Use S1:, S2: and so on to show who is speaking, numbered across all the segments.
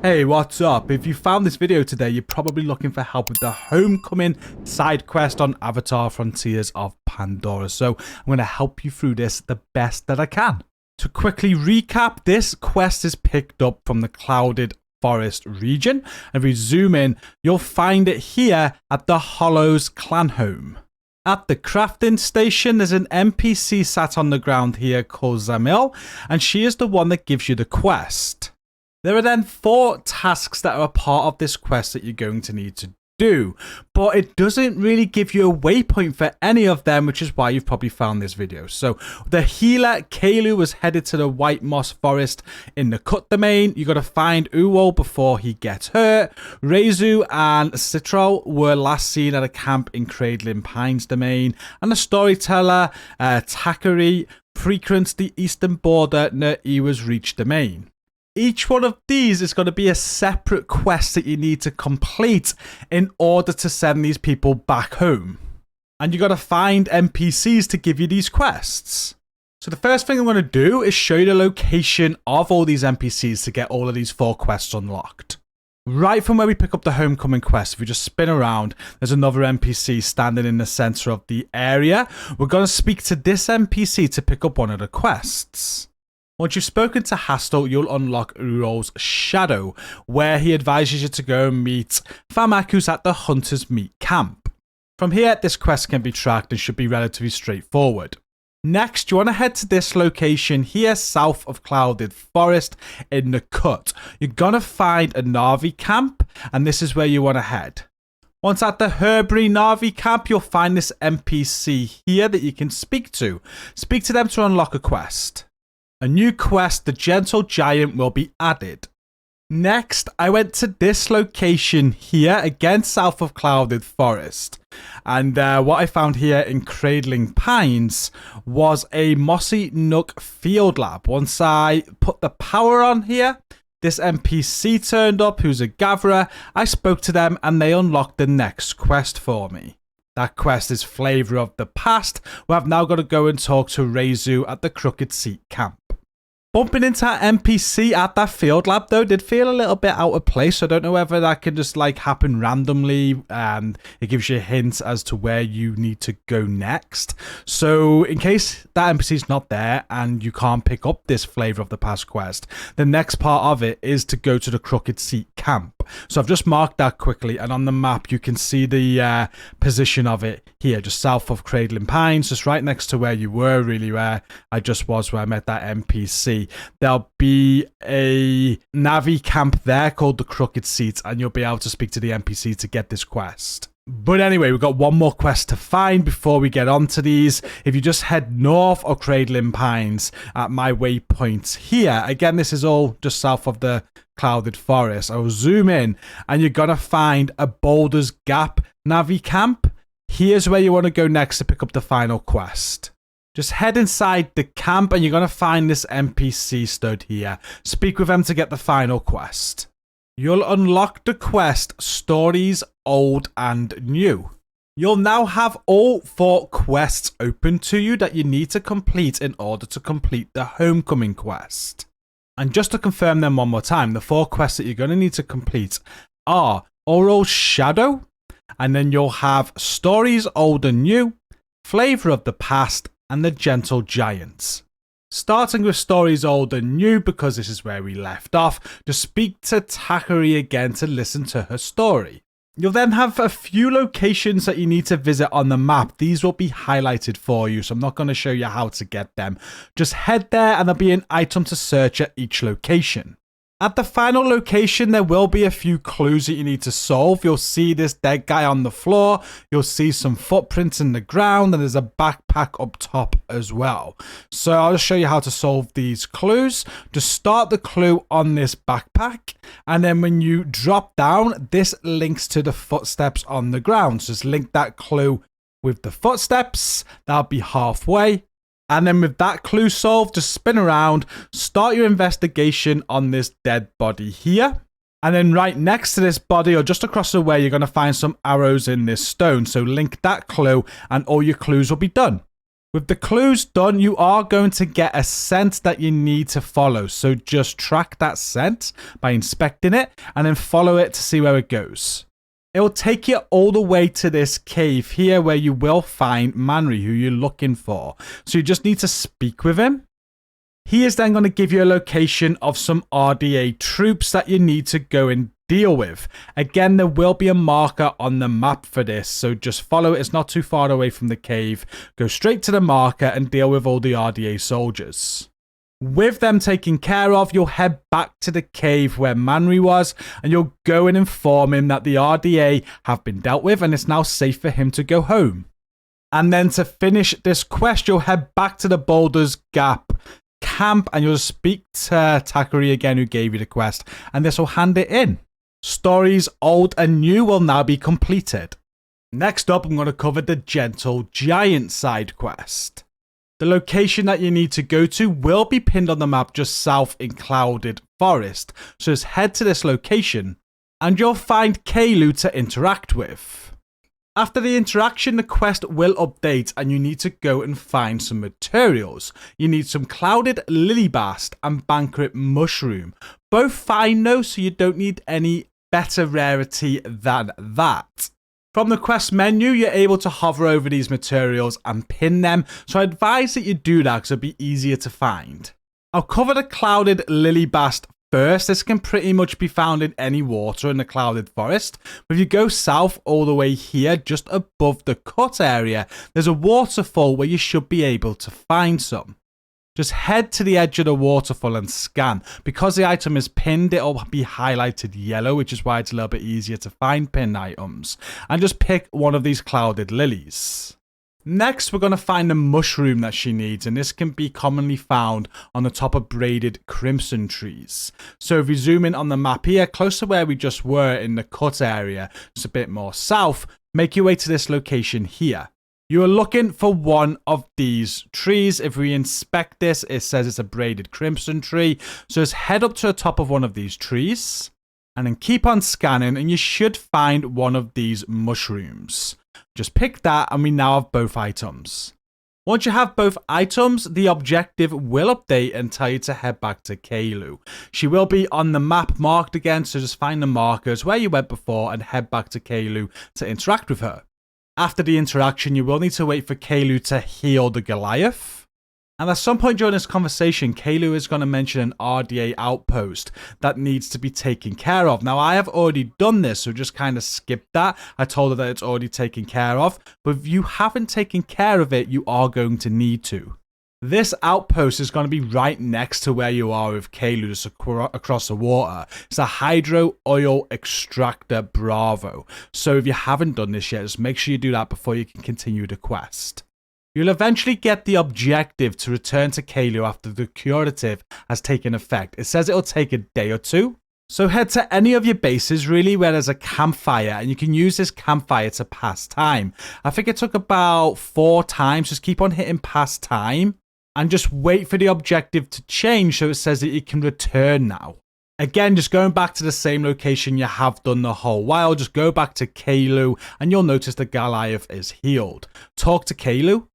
S1: Hey, what's up? If you found this video today, you're probably looking for help with the Homecoming side quest on Avatar Frontiers of Pandora. So I'm going to help you through this the best that I can. To quickly recap, this quest is picked up from the Clouded Forest region. And if we zoom in, you'll find it here at the Hollows clan home. At the crafting station, there's an NPC sat on the ground here called Zamil, and she is the one that gives you the quest. There are then 4 tasks that are a part of this quest that you're going to need to do, but it doesn't really give you a waypoint for any of them, which is why you've probably found this video. So the healer, Kalu, was headed to the White Moss Forest in the Cut domain. You got to find Uwol before he gets hurt. Rezu and Citral were last seen at a camp in Cradling Pines domain, and the storyteller, Takari, frequents the eastern border near Iwa's Reach domain. Each one of these is going to be a separate quest that you need to complete in order to send these people back home. And you got to find NPCs to give you these quests. So the first thing I'm going to do is show you the location of all these NPCs to get all of these 4 quests unlocked. Right from where we pick up the Homecoming quest, if we just spin around, there's another NPC standing in the center of the area. We're going to speak to this NPC to pick up one of the quests. Once you've spoken to Hastel, you'll unlock Uwol's shadow, where he advises you to go and meet Famak, who's at the Hunter's Meat camp. From here, this quest can be tracked and should be relatively straightforward. Next, you want to head to this location here, south of Clouded Forest in the Cut. You're going to find a Na'vi camp, and this is where you want to head. Once at the Herbury Na'vi camp, you'll find this NPC here that you can speak to. Speak to them to unlock a quest. A new quest, the Gentle Giant, will be added. Next, I went to this location here, again south of Clouded Forest. And what I found here in Cradling Pines was a Mossy Nook field lab. Once I put the power on here, this NPC turned up who's a gatherer. I spoke to them and they unlocked the next quest for me. That quest is Flavor of the Past, where I've now got to go and talk to Rezu at the Crooked Seat camp. Bumping into that NPC at that field lab, though, did feel a little bit out of place. I don't know whether that can just happen randomly, and it gives you hints as to where you need to go next. So in case that NPC is not there and you can't pick up this Flavor of the Past quest, the next part of it is to go to the Crooked Seat camp. So I've just marked that quickly, and on the map you can see the position of it here, just south of Cradling Pines, just right next to where you were, really, where I just was, where I met that NPC. There'll be a Na'vi camp there called the Crooked Seat, and you'll be able to speak to the NPC to get this quest. But anyway, we've got one more quest to find before we get on to these. If you just head north of Cradling Pines at my waypoint here, again, this is all just south of the Clouded Forest. I'll zoom in and you're going to find a Boulder's Gap Na'vi camp. Here's where you want to go next to pick up the final quest. Just head inside the camp and you're going to find this NPC stood here. Speak with them to get the final quest. You'll unlock the quest Stories Old and New. You'll now have all 4 quests open to you that you need to complete in order to complete the Homecoming quest. And just to confirm them one more time, the 4 quests that you're going to need to complete are Uwol's Shadow, and then you'll have Stories Old and New, Flavor of the Past, and the Gentle Giants. Starting with Stories Old and New, because this is where we left off, just speak to Takari again to listen to her story. You'll then have a few locations that you need to visit on the map. These will be highlighted for you, so I'm not going to show you how to get them. Just head there and there'll be an item to search at each location. At the final location, there will be a few clues that you need to solve. You'll see this dead guy on the floor. You'll see some footprints in the ground, and there's a backpack up top as well. So I'll just show you how to solve these clues. Just start the clue on this backpack, and then when you drop down, this links to the footsteps on the ground. So just link that clue with the footsteps. That'll be halfway. And then with that clue solved, just spin around, start your investigation on this dead body here. And then right next to this body, or just across the way, you're going to find some arrows in this stone. So link that clue and all your clues will be done. With the clues done, you are going to get a scent that you need to follow. So just track that scent by inspecting it and then follow it to see where it goes. It will take you all the way to this cave here where you will find Manri, who you're looking for. So you just need to speak with him. He is then going to give you a location of some RDA troops that you need to go and deal with. Again, there will be a marker on the map for this, so just follow it. It's not too far away from the cave. Go straight to the marker and deal with all the RDA soldiers. With them taken care of, you'll head back to the cave where Manri was, and you'll go and inform him that the RDA have been dealt with and it's now safe for him to go home. And then to finish this quest, you'll head back to the Boulders Gap camp and you'll speak to Takari again, who gave you the quest, and this will hand it in. Stories old and new will now be completed. Next up, I'm going to cover the Gentle Giant side quest. The location that you need to go to will be pinned on the map just south in Clouded Forest, so just head to this location and you'll find Kaylu to interact with. After the interaction, the quest will update and you need to go and find some materials. You need some Clouded Lily Bast and Banquet Mushroom. Both fine though, so you don't need any better rarity than that. From the quest menu, you're able to hover over these materials and pin them, so I advise that you do that because it'll be easier to find. I'll cover the Clouded Lily Bast first. This can pretty much be found in any water in the Clouded Forest. But if you go south all the way here, just above the cut area, there's a waterfall where you should be able to find some. Just head to the edge of the waterfall and scan. Because the item is pinned, it'll be highlighted yellow, which is why it's a little bit easier to find pinned items. And just pick one of these Clouded Lilies. Next, we're going to find the mushroom that she needs, and this can be commonly found on the top of braided crimson trees. So if you zoom in on the map here, close to where we just were in the cut area, just a bit more south, make your way to this location here. You are looking for one of these trees. If we inspect this, it says it's a braided crimson tree. So just head up to the top of one of these trees and then keep on scanning and you should find one of these mushrooms. Just pick that and we now have both items. Once you have both items, the objective will update and tell you to head back to Kaylu. She will be on the map marked again, so just find the markers where you went before and head back to Kaylu to interact with her. After the interaction, you will need to wait for Kaylu to heal the Goliath. And at some point during this conversation, Kaylu is going to mention an RDA outpost that needs to be taken care of. Now, I have already done this, so just kind of skip that. I told her that it's already taken care of. But if you haven't taken care of it, you are going to need to. This outpost is going to be right next to where you are with Kaylu, just across the water. It's a Hydro Oil Extractor Bravo. So if you haven't done this yet, just make sure you do that before you can continue the quest. You'll eventually get the objective to return to Kaylu after the curative has taken effect. It says it'll take a day or two. So head to any of your bases really where there's a campfire and you can use this campfire to pass time. I think it took about 4 times. Just keep on hitting pass time and just wait for the objective to change so it says that you can return now. Again, just going back to the same location you have done the whole while. Just go back to Kaylu and you'll notice the Goliath is healed. Talk to Kaylu.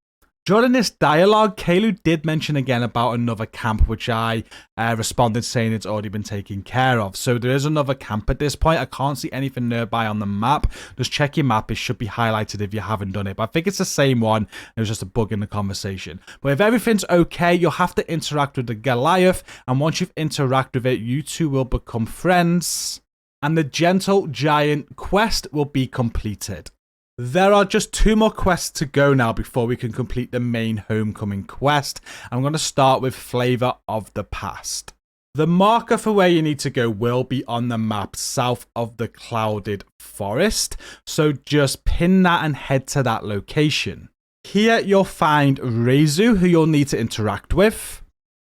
S1: During this dialogue, Kaylu did mention again about another camp, which I responded saying it's already been taken care of. So there is another camp at this point. I can't see anything nearby on the map. Just check your map. It should be highlighted if you haven't done it. But I think it's the same one. It was just a bug in the conversation. But if everything's okay, you'll have to interact with the Goliath. And once you've interacted with it, you two will become friends. And the Gentle Giant quest will be completed. There are just 2 more quests to go now before we can complete the main homecoming quest. I'm going to start with Flavor of the Past. The marker for where you need to go will be on the map south of the Clouded Forest. So just pin that and head to that location. Here you'll find Reizu, who you'll need to interact with.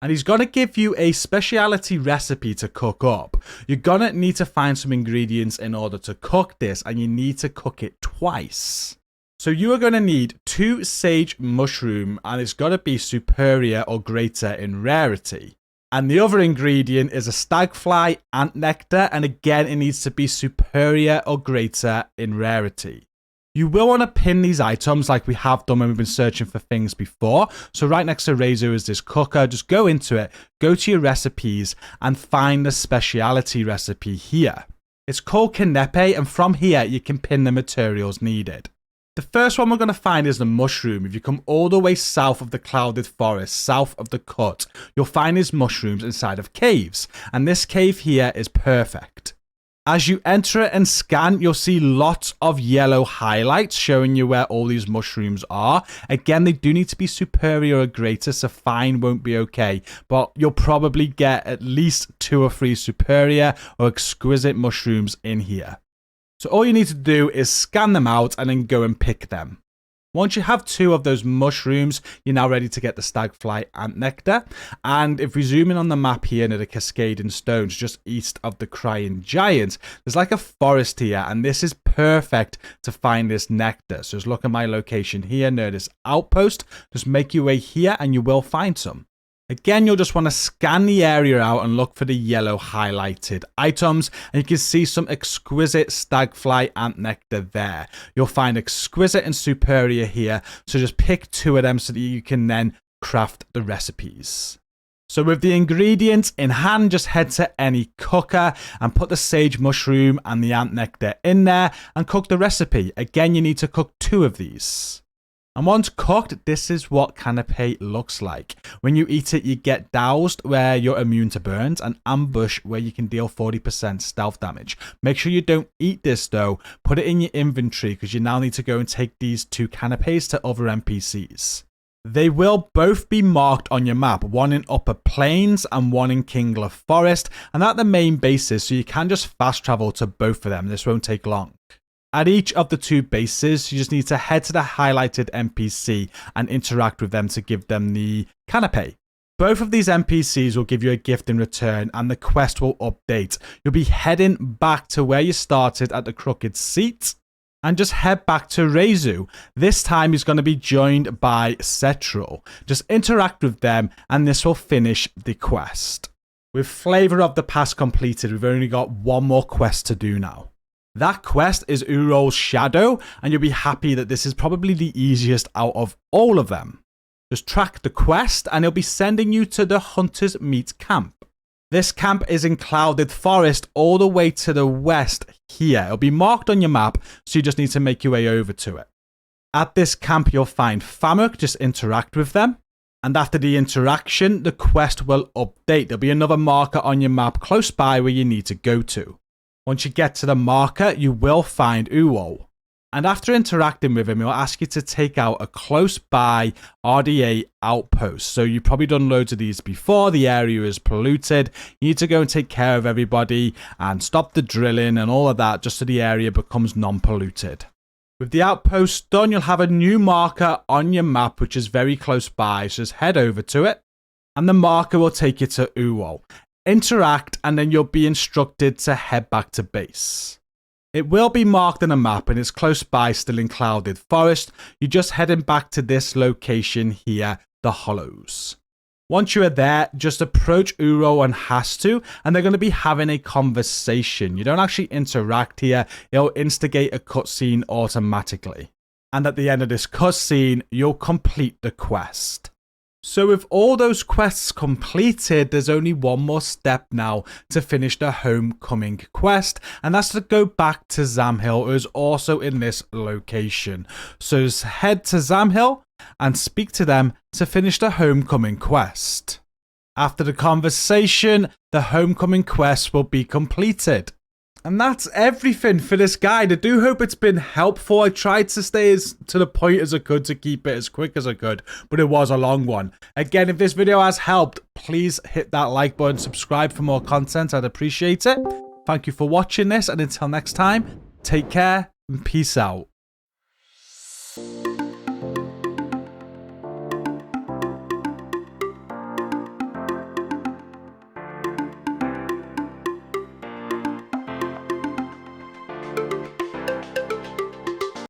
S1: And he's going to give you a specialty recipe to cook up. You're going to need to find some ingredients in order to cook this, and you need to cook it twice. So you are going to need 2 sage mushroom, and it's got to be superior or greater in rarity. And the other ingredient is a stagfly ant nectar, and again, it needs to be superior or greater in rarity. You will want to pin these items like we have done when we've been searching for things before. So right next to Rezo is this cooker. Just go into it, go to your recipes and find the speciality recipe here. It's called Canepe, and from here you can pin the materials needed. The first one we're going to find is the mushroom. If you come all the way south of the clouded forest, south of the cut, you'll find these mushrooms inside of caves. And this cave here is perfect. As you enter it and scan, you'll see lots of yellow highlights showing you where all these mushrooms are. Again, they do need to be superior or greater, so fine won't be okay. But you'll probably get at least 2 or 3 superior or exquisite mushrooms in here. So all you need to do is scan them out and then go and pick them. Once you have 2 of those mushrooms, you're now ready to get the stagfly ant nectar. And if we zoom in on the map here near the cascading stones just east of the crying giant, there's like a forest here, and this is perfect to find this nectar. So just look at my location here near this outpost. Just make your way here and you will find some. Again, you'll just want to scan the area out and look for the yellow highlighted items, and you can see some exquisite stagfly ant nectar there. You'll find exquisite and superior here, so just pick 2 of them so that you can then craft the recipes. So with the ingredients in hand, just head to any cooker and put the sage mushroom and the ant nectar in there and cook the recipe. Again, you need to cook 2 of these. And once cooked, this is what Canepe looks like. When you eat it, you get doused where you're immune to burns and ambush where you can deal 40% stealth damage. Make sure you don't eat this though. Put it in your inventory because you now need to go and take these 2 canapes to other NPCs. They will both be marked on your map, one in Upper Plains and one in Kingler Forest, and at the main bases, so you can just fast travel to both of them. This won't take long. At each of the 2 bases, you just need to head to the highlighted NPC and interact with them to give them the Canepe. Both of these NPCs will give you a gift in return and the quest will update. You'll be heading back to where you started at the Crooked Seat and just head back to Rezo. This time he's going to be joined by Setro. Just interact with them and this will finish the quest. With Flavor of the Past completed, we've only got 1 more quest to do now. That quest is Uwol's Shadow, and you'll be happy that this is probably the easiest out of all of them. Just track the quest and it'll be sending you to the Hunter's Meat camp. This camp is in Clouded Forest all the way to the west here. It'll be marked on your map, so you just need to make your way over to it. At this camp you'll find Famuk, just interact with them. And after the interaction, the quest will update. There'll be another marker on your map close by where you need to go to. Once you get to the marker, you will find Uwol. And after interacting with him, he'll ask you to take out a close by RDA outpost. So you've probably done loads of these before. The area is polluted. You need to go and take care of everybody and stop the drilling and all of that just so the area becomes non-polluted. With the outpost done, you'll have a new marker on your map, which is very close by. So just head over to it and the marker will take you to Uwol. Interact and then you'll be instructed to head back to base. It will be marked on a map and it's close by, still in Clouded Forest. You're just heading back to this location here, the Hollows. Once you are there, just approach Uwol and Hastu and they're going to be having a conversation. You don't actually interact here, it'll instigate a cutscene automatically. And at the end of this cutscene, you'll complete the quest. So with all those quests completed, there's only 1 more step now to finish the Homecoming quest, and that's to go back to Zamhill, who is also in this location. So just head to Zamhill and speak to them to finish the Homecoming quest. After the conversation, the Homecoming quest will be completed. And that's everything for this guide. I do hope it's been helpful. I tried to stay as to the point as I could to keep it as quick as I could, but it was a long one. Again, if this video has helped, please hit that like button, subscribe for more content. I'd appreciate it. Thank you for watching this, and until next time, take care and peace out.